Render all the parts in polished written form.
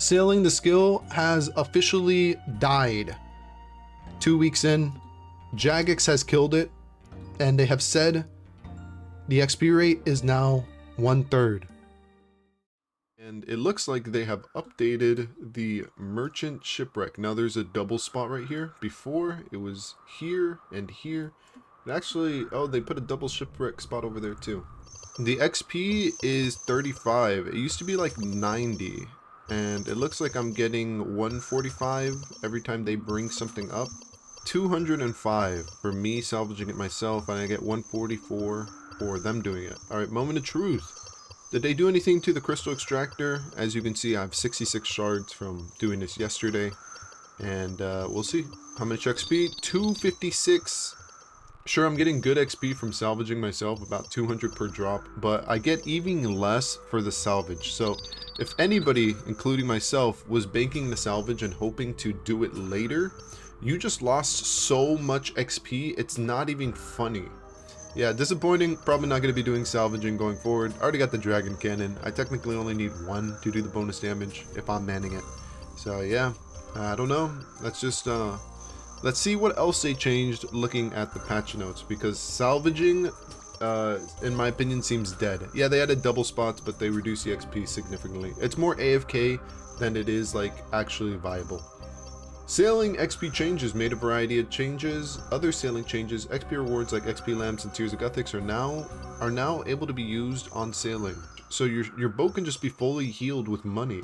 Sailing the skill has officially died. 2 weeks in, Jagex has killed it, and they have said the XP rate is now 1/3. And it looks like they have updated the merchant shipwreck. Now there's a double spot right here. Before it was here and here. And actually, oh, they put a double shipwreck spot over there too. The XP is 35. It used to be like 90. And it looks like I'm getting 145 every time they bring something up. 205 for me salvaging it myself, and I get 144 for them doing it. Alright, moment of truth. Did they do anything to the crystal extractor? As you can see, I have 66 shards from doing this yesterday. And we'll see. How much XP? 256. Sure, I'm getting good XP from salvaging myself, about 200 per drop, but I get even less for the salvage. So if anybody, including myself, was banking the salvage and hoping to do it later, you just lost so much XP, it's not even funny. Yeah, disappointing. Probably not going to be doing salvaging going forward. I already got the dragon cannon. I technically only need one to do the bonus damage if I'm manning it. So yeah, I don't know. Let's just let's see what else they changed looking at the patch notes, because salvaging in my opinion seems dead. Yeah, they added double spots, but they reduced the XP significantly. It's more AFK than it is like actually viable. Sailing XP changes made a variety of changes. Other sailing changes, XP rewards like XP lamps and Tears of Gothics are now able to be used on sailing. So your boat can just be fully healed with money.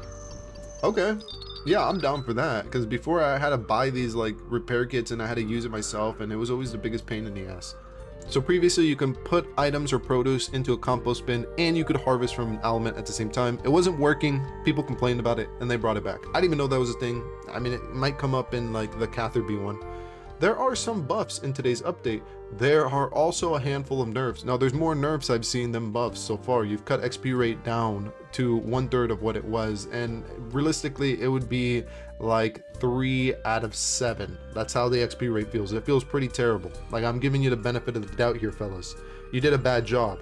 Okay. Yeah, I'm down for that, because before I had to buy these like repair kits and I had to use it myself, and it was always the biggest pain in the ass. So previously you can put items or produce into a compost bin and you could harvest from an element at the same time. It wasn't working, people complained about it, and they brought it back. I didn't even know that was a thing. I mean, it might come up in like the Catherby one. There are some buffs in today's update. There are also a handful of nerfs. Now there's more nerfs I've seen than buffs so far. You've cut XP rate down to 1/3 of what it was, and realistically it would be like 3 out of 7. That's how the XP rate feels. It feels pretty terrible. Like, I'm giving you the benefit of the doubt here, fellas. You did a bad job.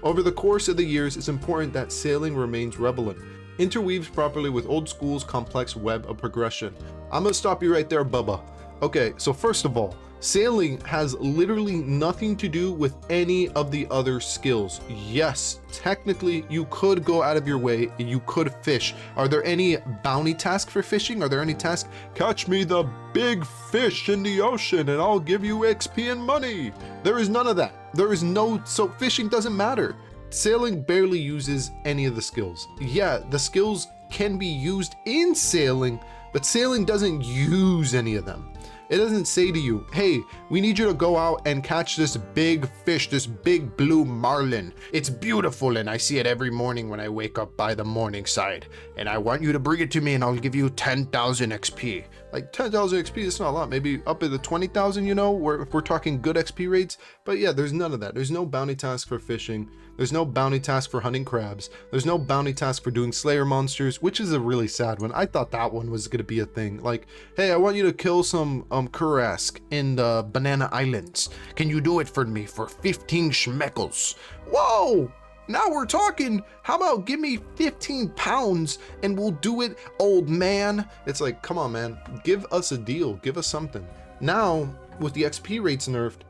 Over the course of the years, it's important that sailing remains relevant, interweaves properly with old school's complex web of progression. I'm gonna stop you right there, Bubba. Okay, so first of all, sailing has literally nothing to do with any of the other skills. Yes, technically you could go out of your way, you could fish. Are there any bounty tasks for fishing? Are there any tasks? Catch me the big fish in the ocean and I'll give you XP and money. There is none of that. There is no, so fishing doesn't matter. Sailing barely uses any of the skills. Yeah, the skills can be used in sailing, but sailing doesn't use any of them. It doesn't say to you, hey, we need you to go out and catch this big fish, this big blue marlin. It's beautiful and I see it every morning when I wake up by the morning side. And I want you to bring it to me and I'll give you 10,000 XP. Like 10,000 XP, it's not a lot. Maybe up at the 20,000, you know, if we're talking good XP rates. But yeah, there's none of that. There's no bounty task for fishing. There's no bounty task for hunting crabs. There's no bounty task for doing slayer monsters, which is a really sad one. I thought that one was gonna be a thing. Like, hey, I want you to kill some Kurask in the Banana Islands. Can you do it for me for 15 schmeckles? Whoa! Now we're talking. How about give me 15 pounds and we'll do it, old man? It's like, come on, man. Give us a deal. Give us something. Now, with the XP rates nerfed,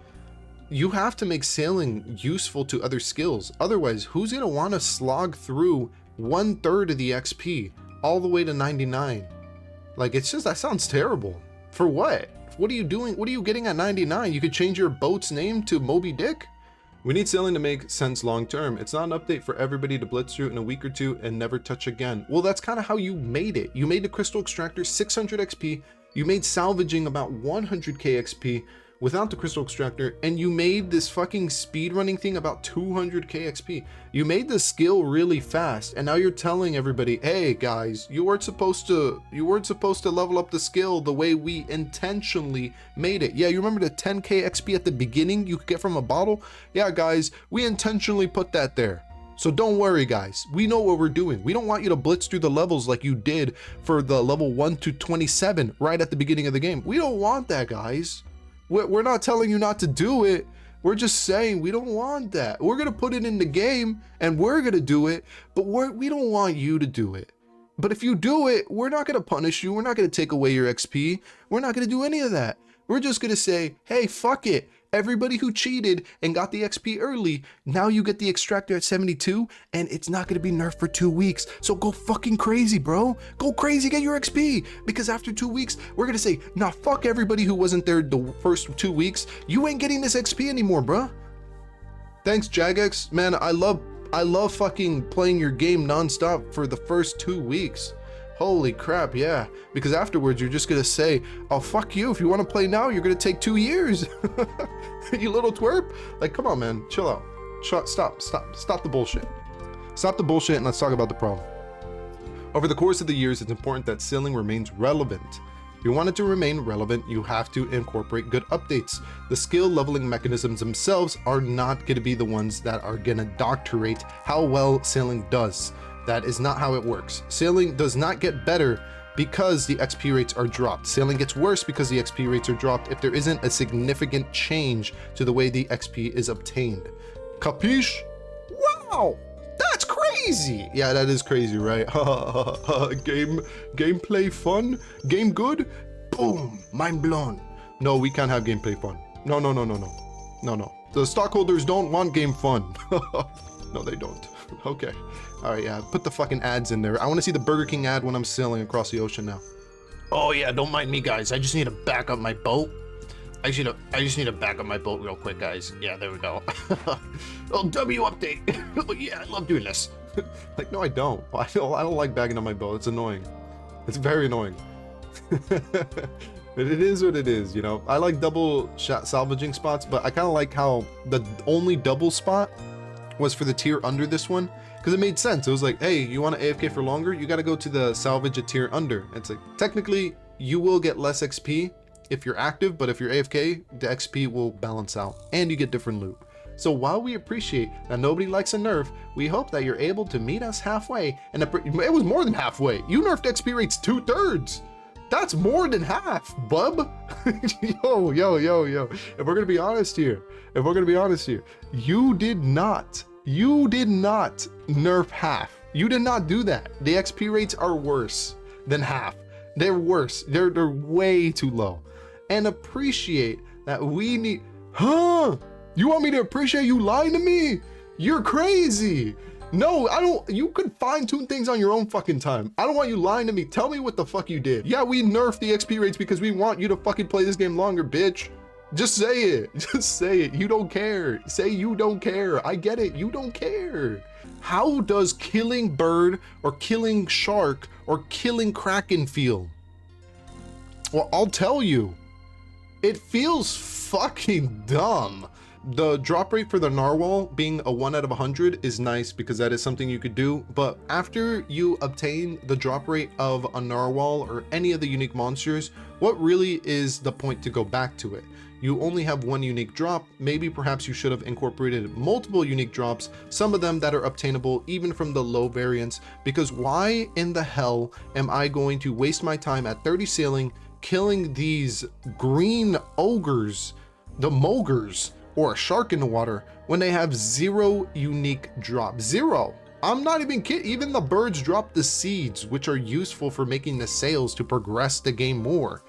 you have to make sailing useful to other skills. Otherwise, who's gonna want to slog through 1/3 of the XP all the way to 99? Like, it's just, that sounds terrible. For what? What are you doing? What are you getting at 99? You could change your boat's name to Moby Dick? We need sailing to make sense long term. It's not an update for everybody to blitz through in a week or two and never touch again. Well, that's kind of how you made it. You made the crystal extractor 600 XP. You made salvaging about 100k XP without the crystal extractor, and you made this fucking speedrunning thing about 200k XP. You made the skill really fast, and now you're telling everybody, hey guys, you weren't supposed to level up the skill the way we intentionally made it. Yeah, you remember the 10k XP at the beginning you could get from a bottle? Yeah guys, we intentionally put that there. So don't worry guys, we know what we're doing. We don't want you to blitz through the levels like you did for the level 1 to 27 right at the beginning of the game. We don't want that, guys. We're not telling you not to do it. We're just saying we don't want that. We're gonna put it in the game and we're gonna do it, but we don't want you to do it. But if you do it, we're not going to punish you. We're not going to take away your XP. We're not going to do any of that. We're just going to say, hey, fuck it. Everybody who cheated and got the XP early, now you get the Extractor at 72, and it's not going to be nerfed for 2 weeks. So go fucking crazy, bro. Go crazy, get your XP. Because after 2 weeks, we're going to say, nah, fuck everybody who wasn't there the first 2 weeks. You ain't getting this XP anymore, bro. Thanks, Jagex. Man, I love fucking playing your game nonstop for the first 2 weeks. Holy crap, yeah. Because afterwards, you're just gonna say, oh, fuck you. If you want to play now, you're gonna take 2 years. You little twerp. Like, come on, man. Chill out. Stop the bullshit. Stop the bullshit and let's talk about the problem. Over the course of the years, it's important that sailing remains relevant. If you want it to remain relevant, you have to incorporate good updates. The skill leveling mechanisms themselves are not going to be the ones that are going to doctorate how well sailing does. That is not how it works. Sailing does not get better because the XP rates are dropped. Sailing gets worse because the XP rates are dropped if there isn't a significant change to the way the XP is obtained. Capiche? Wow! That's crazy! Yeah, that is crazy, right? Gameplay fun? Game good? Boom! Mind blown. No, we can't have gameplay fun. No. The stockholders don't want game fun. No, they don't. Okay. All right, yeah, put the fucking ads in there. I want to see the Burger King ad when I'm sailing across the ocean now. Oh yeah, don't mind me, guys. I just need to back up my boat. I just need to back up my boat real quick, guys. Yeah, there we go. Oh, W update. Oh, yeah, I love doing this. Like, no, I don't. I don't like backing up my boat. It's annoying. It's very annoying. But it is what it is, you know. I like double shot salvaging spots, but I kind of like how the only double spot was for the tier under this one, because it made sense. It was like, hey, you want to AFK for longer? You got to go to the salvage a tier under. It's like, technically, you will get less XP if you're active, but if you're AFK, the XP will balance out and you get different loot. So while we appreciate that nobody likes a nerf, we hope that you're able to meet us halfway. And it was more than halfway. You nerfed XP rates 2/3. That's more than half, bub. Yo. If we're gonna be honest here, you did not nerf half. You did not do that. The XP rates are worse than half. They're worse. They're way too low. And appreciate that we need, huh? You want me to appreciate you lying to me? You're crazy. No, I don't. You could fine tune things on your own fucking time. I don't want you lying to me. Tell me what the fuck you did. Yeah, we nerfed the XP rates because we want you to fucking play this game longer, bitch. Just say it. Just say it. You don't care. Say you don't care. I get it. You don't care. How does killing bird or killing shark or killing kraken feel? Well, I'll tell you. It feels fucking dumb. The drop rate for the narwhal being a 1 out of 100 is nice because that is something you could do, but after you obtain the drop rate of a narwhal or any of the unique monsters, what really is the point to go back to it? You only have one unique drop. Maybe perhaps you should have incorporated multiple unique drops, some of them that are obtainable even from the low variants, because why in the hell am I going to waste my time at 30 sailing killing these green ogres, the mogres, or a shark in the water when they have 0 unique drops? 0. I'm not even kidding. Even the birds drop the seeds, which are useful for making the sails to progress the game more.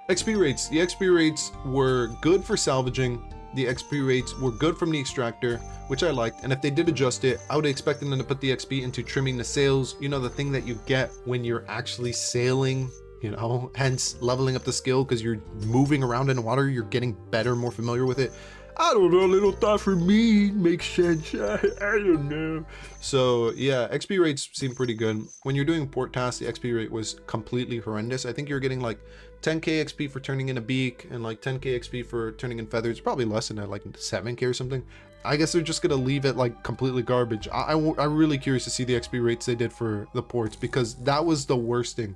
XP rates. The XP rates were good for salvaging. The XP rates were good from the Extractor, which I liked. And if they did adjust it, I would expect them to put the XP into trimming the sails. You know, the thing that you get when you're actually sailing, you know, hence leveling up the skill because you're moving around in the water. You're getting better, more familiar with it. I don't know, little thought for me makes sense. I don't know. So yeah, XP rates seem pretty good. When you're doing port tasks, the XP rate was completely horrendous. I think you're getting like 10k XP for turning in a beak and like 10k XP for turning in feathers. Probably less than that, like 7k or something. I guess they're just gonna leave it like completely garbage. I'm really curious to see the XP rates they did for the ports, because that was the worst thing.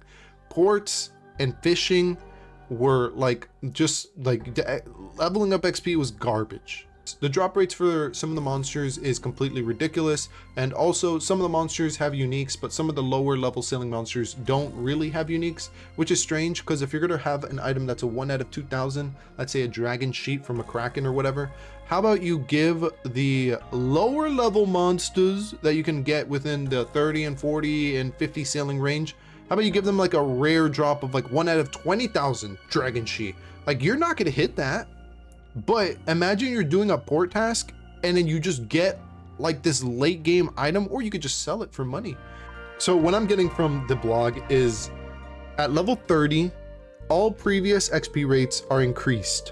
Ports and fishing were like, just like leveling up XP was garbage. The drop rates for some of the monsters is completely ridiculous, and also some of the monsters have uniques, but some of the lower level sailing monsters don't really have uniques, which is strange because if you're going to have an item that's a 1 out of 2,000, let's say a dragon sheet from a kraken or whatever, how about you give the lower level monsters that you can get within the 30 and 40 and 50 sailing range, how about you give them like a rare drop of like 1 out of 20,000 dragon sheet? Like, you're not going to hit that. But imagine you're doing a port task and then you just get like this late game item, or you could just sell it for money. So what I'm getting from the blog is at level 30, all previous XP rates are increased.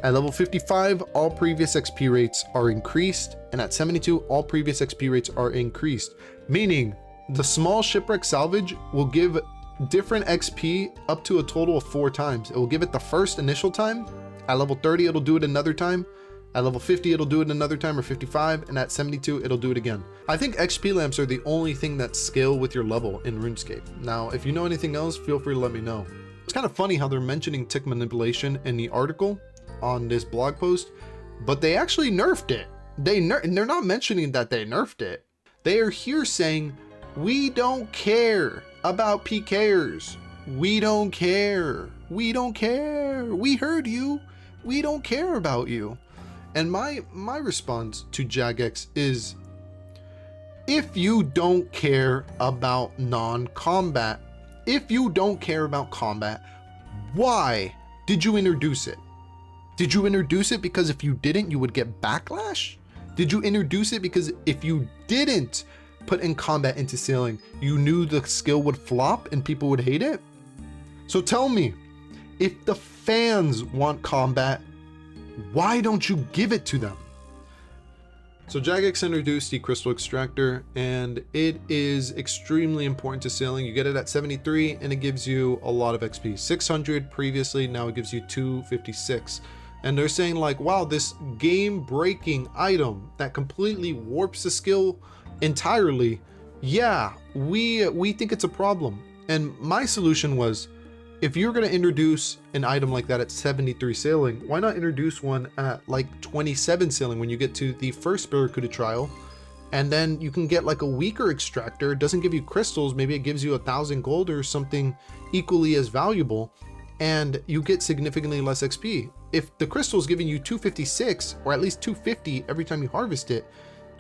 At level 55, all previous XP rates are increased. And at 72, all previous XP rates are increased. Meaning the small shipwreck salvage will give different XP up to a total of 4 times. It will give it the first initial time. At level 30, it'll do it another time. At level 50, it'll do it another time, or 55, and at 72, it'll do it again. I think XP lamps are the only thing that scale with your level in RuneScape. Now, if you know anything else, feel free to let me know. It's kind of funny how they're mentioning tick manipulation in the article on this blog post, but they actually nerfed it. They're not mentioning that they nerfed it. They are here saying, we don't care about PKers. We don't care. We don't care. We heard you. We don't care about you. And my response to Jagex is, if you don't care about non-combat, if you don't care about combat, why did you introduce it? Did you introduce it because if you didn't, you would get backlash? Did you introduce it because if you didn't put in combat into sailing, you knew the skill would flop and people would hate it? So tell me, if the fans want combat, why don't you give it to them? So Jagex introduced the Crystal Extractor, and it is extremely important to sailing. You get it at 73 and it gives you a lot of XP. 600 previously, now it gives you 256. And they're saying like, wow, this game breaking item that completely warps the skill entirely. Yeah, we think it's a problem. And my solution was, if you're going to introduce an item like that at 73 sailing, why not introduce one at like 27 sailing when you get to the first Barracuda trial? And then you can get like a weaker extractor. It doesn't give you crystals. Maybe it gives you 1,000 gold or something equally as valuable, and you get significantly less XP. If the crystal is giving you 256 or at least 250 every time you harvest it,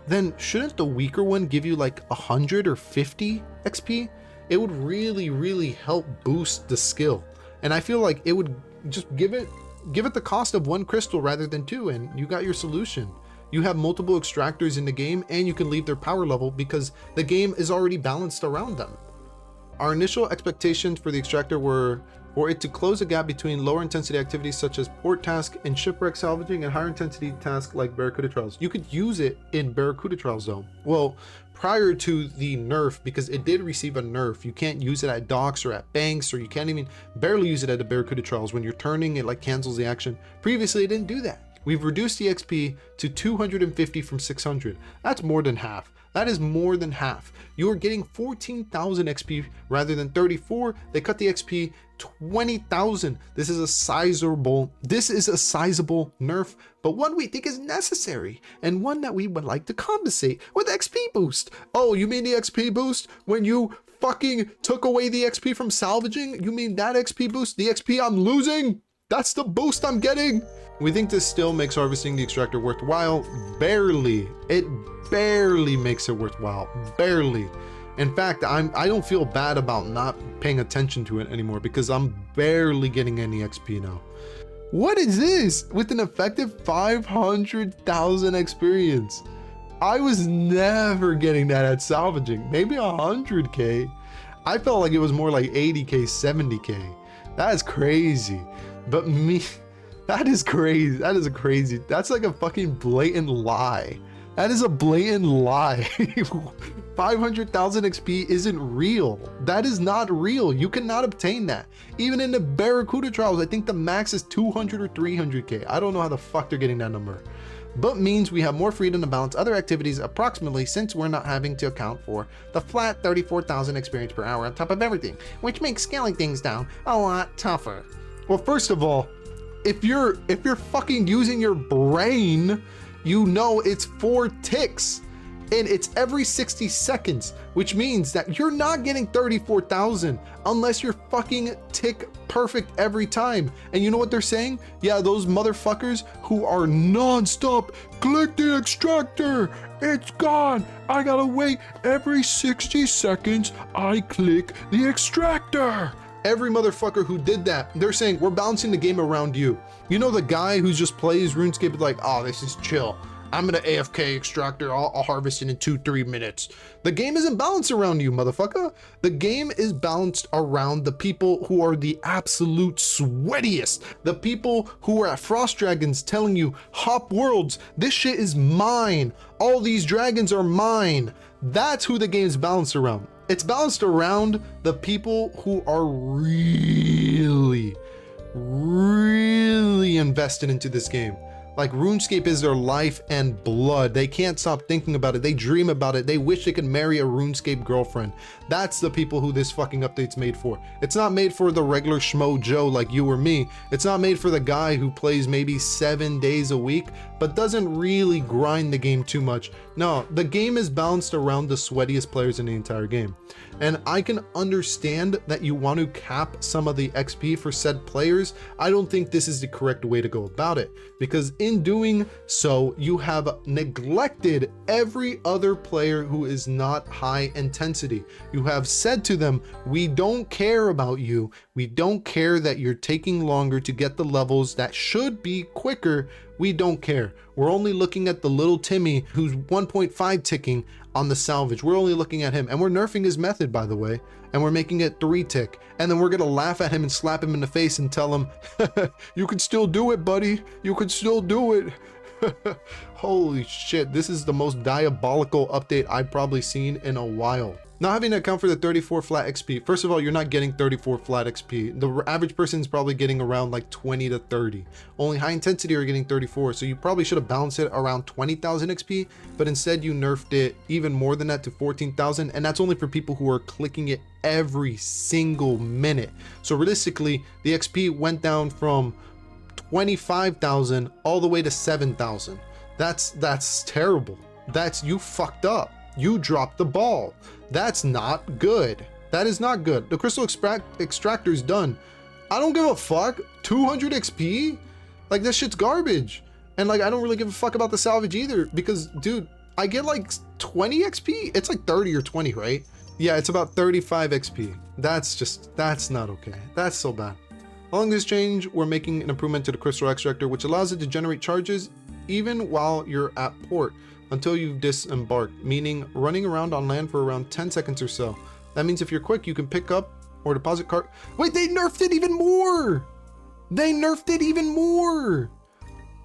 then shouldn't the weaker one give you like 100 or 50 XP? It would really, really help boost the skill. And I feel like it would just give it the cost of 1 crystal rather than 2, and you got your solution. You have multiple extractors in the game, and you can leave their power level because the game is already balanced around them. Our initial expectations for the extractor were for it to close a gap between lower intensity activities such as port task and shipwreck salvaging and higher intensity tasks like Barracuda trials. You could use it in Barracuda trials though. Well, prior to the nerf, because it did receive a nerf, you can't use it at docks or at banks, or you can't even barely use it at the Barracuda trials. When you're turning, it like cancels the action. Previously, it didn't do that. We've reduced the XP to 250 from 600. That's more than half. That is more than half. You're getting 14,000 XP rather than 34. They cut the XP 20,000. This is a sizable nerf, but one we think is necessary and one that we would like to compensate with XP boost. Oh, you mean the XP boost when you fucking took away the XP from salvaging? You mean that XP boost? The XP I'm losing? That's the boost I'm getting. We think this still makes harvesting the extractor worthwhile. Barely. It barely makes it worthwhile. Barely. In fact, I don't feel bad about not paying attention to it anymore because I'm barely getting any XP now. What is this? With an effective 500,000 experience. I was never getting that at salvaging. Maybe 100K. I felt like it was more like 80K, 70K. That is crazy. But me, that is crazy. That is a crazy, that's like a fucking blatant lie. That is a blatant lie. 500,000 XP isn't real. That is not real. You cannot obtain that. Even in the Barracuda trials, I think the max is 200 or 300K. I don't know how the fuck they're getting that number. But means we have more freedom to balance other activities approximately, since we're not having to account for the flat 34,000 experience per hour on top of everything, which makes scaling things down a lot tougher. Well, first of all, if you're fucking using your brain, you know it's 4 ticks. And it's every 60 seconds, which means that you're not getting 34,000 unless you're fucking tick perfect every time. And you know what they're saying? Yeah, those motherfuckers who are non-stop, click the extractor, it's gone. I gotta wait every 60 seconds, I click the extractor. Every motherfucker who did that, they're saying, we're balancing the game around you. You know the guy who just plays RuneScape like, oh, this is chill. I'm gonna AFK extractor, I'll harvest it in 2-3 minutes. The game isn't balanced around you, motherfucker. The game is balanced around the people who are the absolute sweatiest. The people who are at Frost Dragons telling you, hop worlds, this shit is mine. All these dragons are mine. That's who the game's balanced around. It's balanced around the people who are really invested into this game. Like RuneScape is their life and blood. They can't stop thinking about it. They dream about it. They wish they could marry a RuneScape girlfriend. That's the people who this fucking update's made for. It's not made for the regular schmo Joe like you or me. It's not made for the guy who plays maybe 7 days a week, but doesn't really grind the game too much. No, the game is balanced around the sweatiest players in the entire game. And I can understand that you want to cap some of the XP for said players. I don't think this is the correct way to go about it, because in doing so, you have neglected every other player who is not high intensity. You have said to them, we don't care about you. We don't care that you're taking longer to get the levels that should be quicker. We don't care. We're only looking at the little Timmy who's 1.5 ticking on the salvage. We're only looking at him, and we're nerfing his method, by the way, and we're making it 3 tick. And then we're gonna laugh at him and slap him in the face and tell him, you can still do it, buddy. You can still do it. Holy shit, this is the most diabolical update I've probably seen in a while. Not having to account for the 34 flat XP. First of all, you're not getting 34 flat XP. The average person is probably getting around like 20 to 30. Only high intensity are getting 34. So you probably should have balanced it around 20,000 XP, but instead you nerfed it even more than that to 14,000. And that's only for people who are clicking it every single minute. So realistically, the XP went down from 25,000 all the way to 7,000. That's terrible. You fucked up. You dropped the ball. That's not good. That is not good. The crystal extractor is done. I don't give a fuck. 200 XP? Like, this shit's garbage. And like, I don't really give a fuck about the salvage either, because dude, I get like 20 XP. It's like 30 or 20, right? Yeah, it's about 35 XP. That's not okay. That's so bad. Along this change, we're making an improvement to the crystal extractor, which allows it to generate charges even while you're at port, until you've disembarked, meaning running around on land for around 10 seconds or so. That means if you're quick, you can pick up or deposit cart. Wait, they nerfed it even more! They nerfed it even more!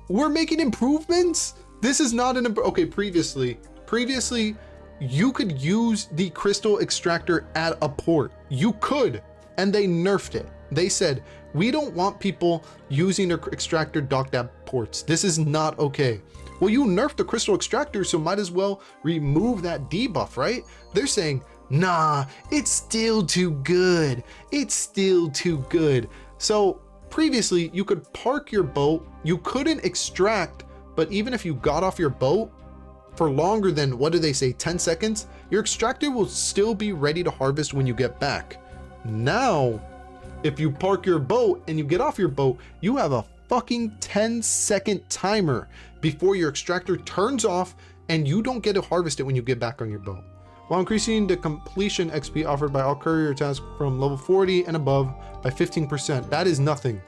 We're making improvements? This is not an okay, previously, you could use the crystal extractor at a port. You could, and they nerfed it. They said, we don't want people using their extractor docked at ports. This is not okay. Well, you nerfed the crystal extractor, so might as well remove that debuff, right? They're saying, nah, it's still too good. It's still too good. So previously you could park your boat, you couldn't extract, but even if you got off your boat for longer than, what do they say, 10 seconds, your extractor will still be ready to harvest when you get back. Now, if you park your boat and you get off your boat, you have a fucking 10-second timer before your extractor turns off, and you don't get to harvest it when you get back on your boat, while increasing the completion XP offered by all courier tasks from level 40 and above by 15%. That is nothing.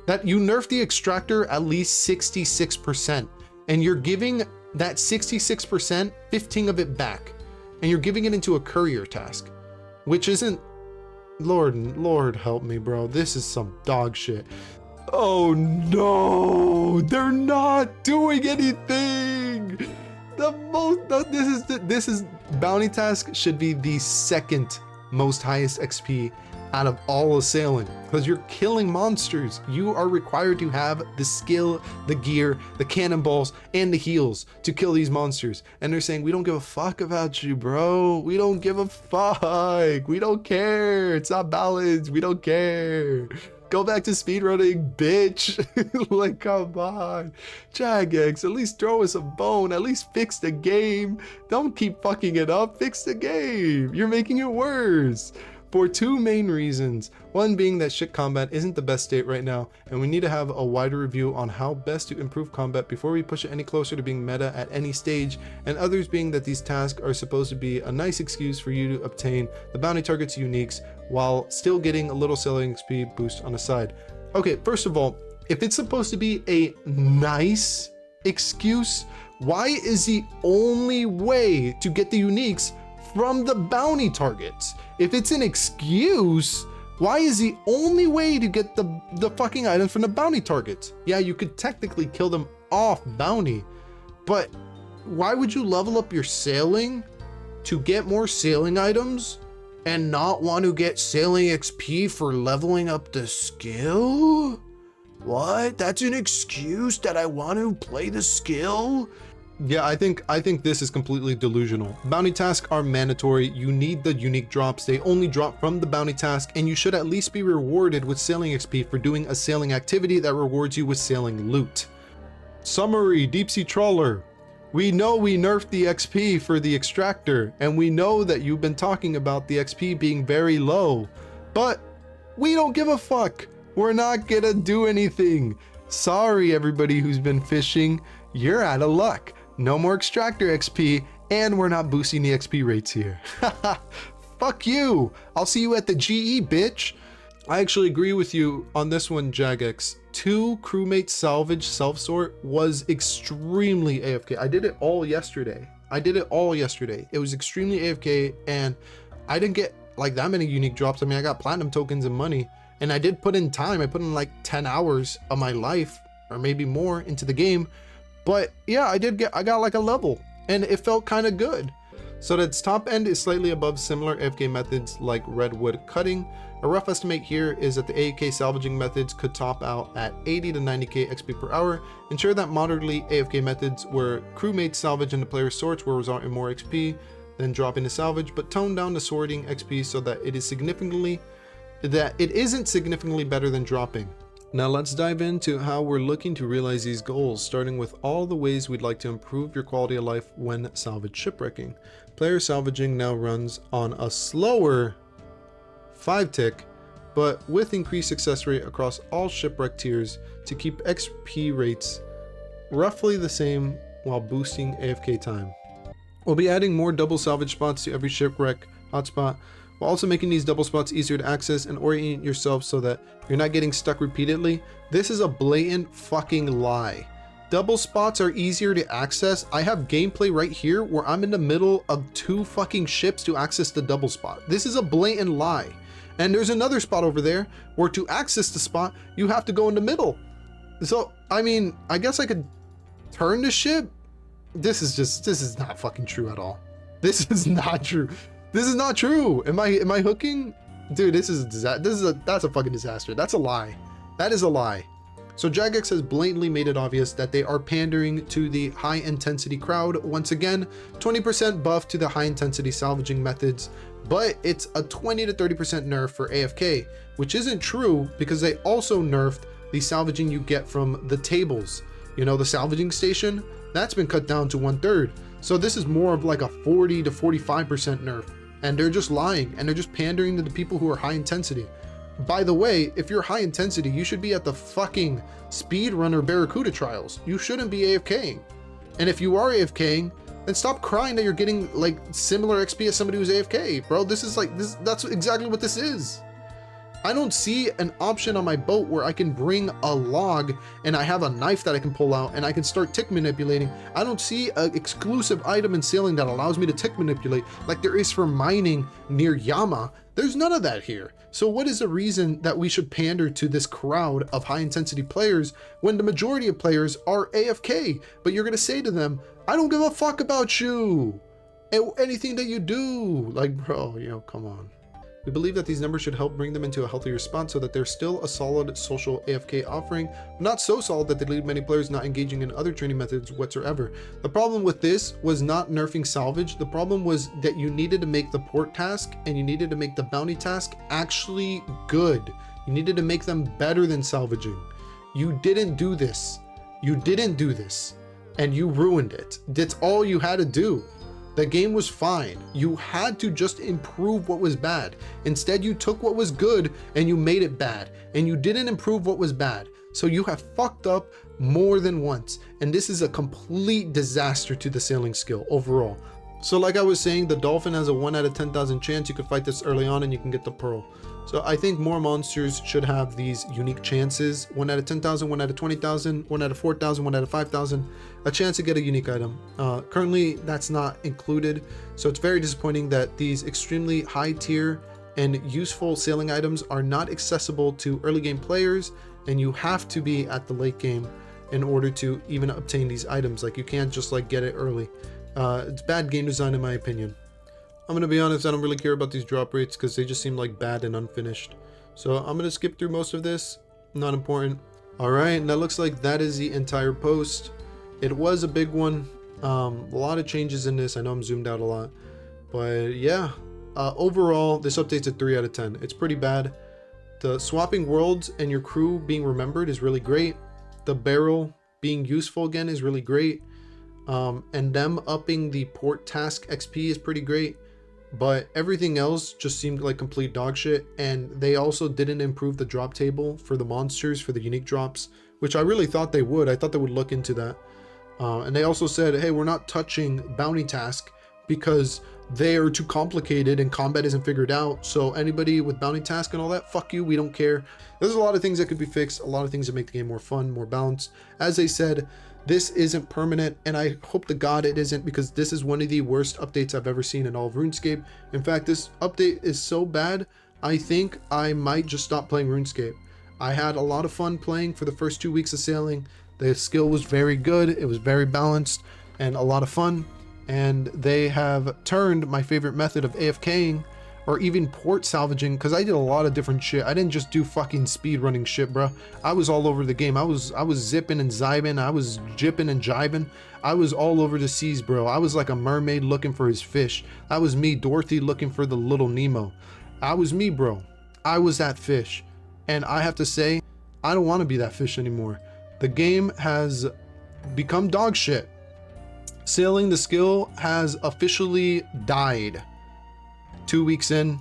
That you nerfed the extractor at least 66%, and you're giving that 66%, 15 of it back, and you're giving it into a courier task, which isn't, Lord help me, bro. This is some dog shit. Oh no, they're not doing anything. This is bounty task should be the second most highest XP out of all of sailing, because you're killing monsters. You are required to have the skill, the gear, the cannonballs, and the heals to kill these monsters. And they're saying, we don't give a fuck about you, bro. We don't give a fuck. We don't care. It's not balanced. We don't care. Go back to speedrunning, bitch. Like, come on. Jagex, at least throw us a bone. At least fix the game. Don't keep fucking it up. Fix the game. You're making it worse. For two main reasons. One being that shit combat isn't the best state right now, and we need to have a wider review on how best to improve combat before we push it any closer to being meta at any stage, and others being that these tasks are supposed to be a nice excuse for you to obtain the bounty target's uniques while still getting a little selling XP boost on the side. Okay, first of all, if it's supposed to be a nice excuse, why is the only way to get the uniques from the bounty targets? If it's an excuse, why is the only way to get the fucking items from the bounty targets? Yeah, you could technically kill them off bounty, but why would you level up your sailing to get more sailing items and not want to get sailing XP for leveling up the skill? What? That's an excuse that I want to play the skill? Yeah, I think this is completely delusional. Bounty tasks are mandatory. You need the unique drops. They only drop from the bounty task, and you should at least be rewarded with sailing XP for doing a sailing activity that rewards you with sailing loot. Summary, Deep Sea Trawler. We know we nerfed the XP for the Extractor, and we know that you've been talking about the XP being very low, but we don't give a fuck. We're not gonna do anything. Sorry, everybody who's been fishing. You're out of luck. No more Extractor XP, and we're not boosting the XP rates here. Fuck you. I'll see you at the GE, bitch. I actually agree with you on this one, Jagex. 2 crewmate salvage self-sort was extremely AFK. I did it all yesterday. It was extremely AFK, and I didn't get like that many unique drops. I mean, I got platinum tokens and money, and I did put in time. I put in like 10 hours of my life, or maybe more, into the game. But yeah, I got like a level, and it felt kind of good. So that its top end is slightly above similar AFK methods like redwood cutting. A rough estimate here is that the AFK salvaging methods could top out at 80 to 90k XP per hour. Ensure that moderately AFK methods where crewmates salvage and the player's sorts will result in more XP than dropping the salvage, but tone down the sorting XP so that it isn't significantly better than dropping. Now let's dive into how we're looking to realize these goals, starting with all the ways we'd like to improve your quality of life when salvage shipwrecking. Player salvaging now runs on a slower 5-tick, but with increased success rate across all shipwreck tiers to keep XP rates roughly the same while boosting AFK time. We'll be adding more double salvage spots to every shipwreck hotspot, while also making these double spots easier to access and orient yourself so that you're not getting stuck repeatedly. This is a blatant fucking lie. Double spots are easier to access. I have gameplay right here where I'm in the middle of 2 fucking ships to access the double spot. This is a blatant lie. And there's another spot over there where to access the spot, you have to go in the middle. So, I mean, I guess I could turn the ship. This is not fucking true at all. This is not true. This is not true. Am I hooking? Dude, that's a fucking disaster. That's a lie. That is a lie. So Jagex has blatantly made it obvious that they are pandering to the high intensity crowd. Once again, 20% buff to the high intensity salvaging methods, but it's a 20 to 30% nerf for AFK, which isn't true because they also nerfed the salvaging you get from the tables. You know, the salvaging station, that's been cut down to 1/3. So this is more of like a 40 to 45% nerf. And they're just lying, and they're just pandering to the people who are high intensity. By the way, if you're high intensity, you should be at the fucking speedrunner Barracuda trials. You shouldn't be AFKing. And if you are AFKing, then stop crying that you're getting like similar XP as somebody who's AFK, bro. That's exactly what this is. I don't see an option on my boat where I can bring a log and I have a knife that I can pull out and I can start tick manipulating. I don't see an exclusive item in sailing that allows me to tick manipulate like there is for mining near Yama. There's none of that here. So what is the reason that we should pander to this crowd of high intensity players when the majority of players are AFK? But you're gonna say to them, I don't give a fuck about you. Anything that you do. Like, bro, come on. We believe that these numbers should help bring them into a healthier spot so that they're still a solid social AFK offering, not so solid that they lead many players not engaging in other training methods whatsoever. The problem with this was not nerfing salvage. The problem was that you needed to make the port task and you needed to make the bounty task actually good. You needed to make them better than salvaging. You didn't do this. You didn't do this. And you ruined it. That's all you had to do. The game was fine. You had to just improve what was bad. Instead, you took what was good and you made it bad. And you didn't improve what was bad. So you have fucked up more than once. And this is a complete disaster to the sailing skill overall. So like I was saying, the dolphin has a 1 out of 10,000 chance. You could fight this early on and you can get the pearl. So I think more monsters should have these unique chances. 1 out of 10,000, 1 out of 20,000, 1 out of 4,000, 1 out of 5,000. A chance to get a unique item. Currently, that's not included. So it's very disappointing that these extremely high tier and useful sailing items are not accessible to early game players. And you have to be at the late game in order to even obtain these items. Like you can't just like get it early. It's bad game design in my opinion. I'm gonna be honest, I don't really care about these drop rates because they just seem like bad and unfinished. So I'm gonna skip through most of this. Not important. Alright, and that looks like that is the entire post. It was a big one. A lot of changes in this. I know I'm zoomed out a lot. But yeah, overall, this update's a 3 out of 10. It's pretty bad. The swapping worlds and your crew being remembered is really great. The barrel being useful again is really great. And them upping the port task XP is pretty great. But everything else just seemed like complete dog shit. And they also didn't improve the drop table for the monsters, for the unique drops, which I really thought they would. I thought they would look into that. And they also said, hey, we're not touching bounty task because they are too complicated and combat isn't figured out. So anybody with bounty task and all that, fuck you, we don't care. There's a lot of things that could be fixed, a lot of things that make the game more fun, more balanced. As they said, this isn't permanent, and I hope to God it isn't, because this is one of the worst updates I've ever seen in all of RuneScape. In fact, this update is so bad, I think I might just stop playing RuneScape. I had a lot of fun playing for the first 2 weeks of sailing. The skill was very good, it was very balanced, and a lot of fun. And they have turned my favorite method of AFKing or even port salvaging, because I did a lot of different shit. I didn't just do fucking speed running shit, bro. I was all over the game. I was zipping and zibing. I was jipping and jiving. I was all over the seas, bro. I was like a mermaid looking for his fish. That was me, Dorothy, looking for the little Nemo. I was me, bro. I was that fish. And I have to say, I don't want to be that fish anymore. The game has become dog shit. Sailing the skill has officially died. 2 weeks in,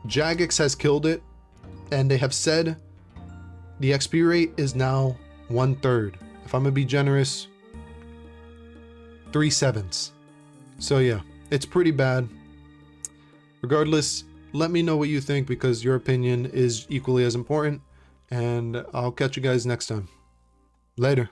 Jagex has killed it, and they have said the XP rate is now 1/3. If I'm gonna be generous, 3/7. So yeah, it's pretty bad. Regardless, let me know what you think, because your opinion is equally as important, and I'll catch you guys next time. Later.